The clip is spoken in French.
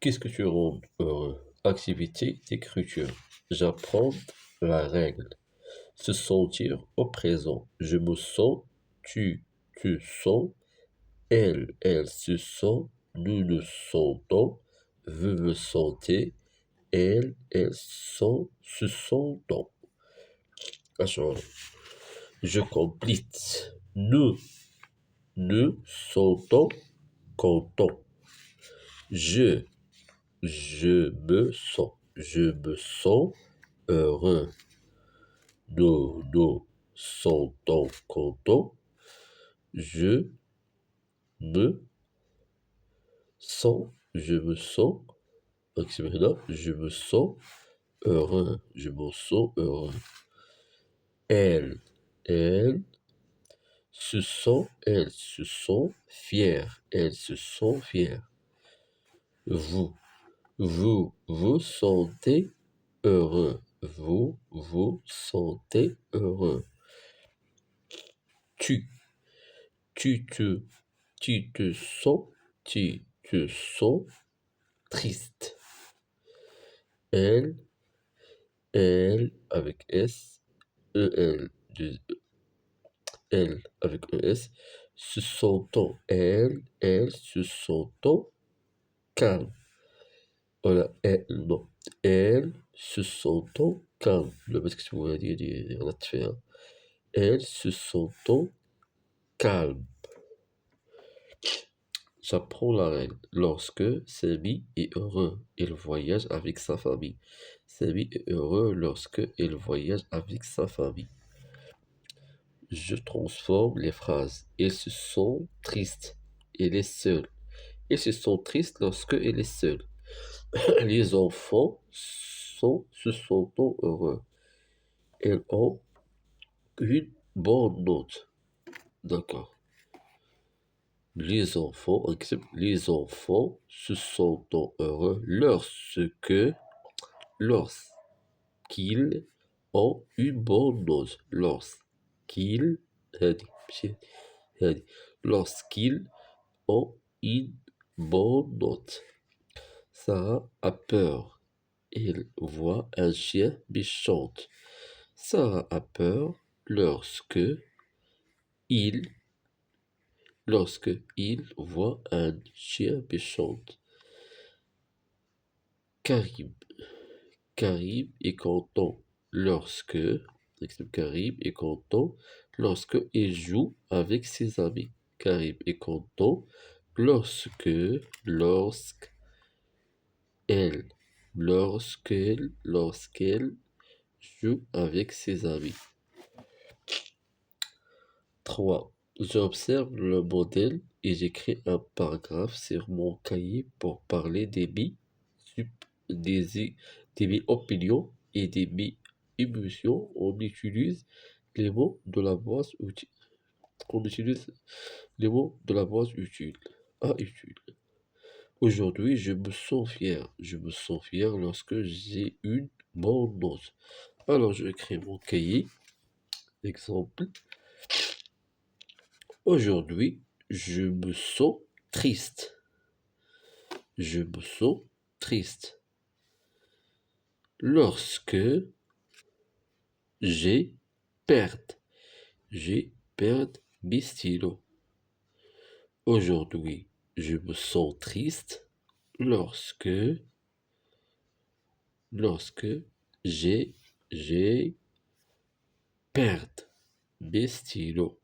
Qu'est-ce que tu rends heureux? Activité d'écriture. J'apprends la règle. Se sentir au présent. Je me sens, tu sens, elle se sent, nous nous sentons, vous me sentez, elle sent, se sentent. Attention, je complète. Nous sentons contents. Je, je me sens heureux. Nous sentons contents. Je me je me sens, je me sens heureux. Je me sens heureux. Elle elle se sent fière. Elle se sent fière. Vous sentez heureux. Vous sentez heureux. Tu, tu te, tu te sens, tu te sens triste. Elle, elle avec S, elle avec ES, se sentant, elle se sentant calme. Voilà, elle, non. Elle se sentant calme. Le parce que si vous voulez dire la faire. Elle se sentant calme. J'apprends la règle. Lorsque Samy est heureux, il voyage avec sa famille. Samy est heureux lorsque il voyage avec sa famille. Je transforme les phrases. Ils se sont tristes. Il est seul. Ils se sont tristes lorsque il est seul. Les enfants se sentent heureux. Ils ont une bonne note. D'accord. Les enfants se sentent heureux lorsqu'ils ont une bonne note. Lorsqu'ils ont une bonne note. Sarah a peur. Il voit un chien méchant. Sarah a peur il lorsque il voit un chien méchant. Karim. Karim est content Karim est content lorsque il joue avec ses amis. Karim est content lorsqu'elle joue avec ses amis. 3. J'observe le modèle et j'écris un paragraphe sur mon cahier pour parler des opinions et des émotions. On utilise les mots de la voix utile. Utile. Aujourd'hui, je me sens fier. Je me sens fier lorsque j'ai une bonne note. Alors, je crée mon cahier. Exemple. Aujourd'hui, je me sens triste. Je me sens triste. Lorsque j'ai perdu mes stylos. Aujourd'hui, je me sens triste lorsque j'ai perdu mes stylos.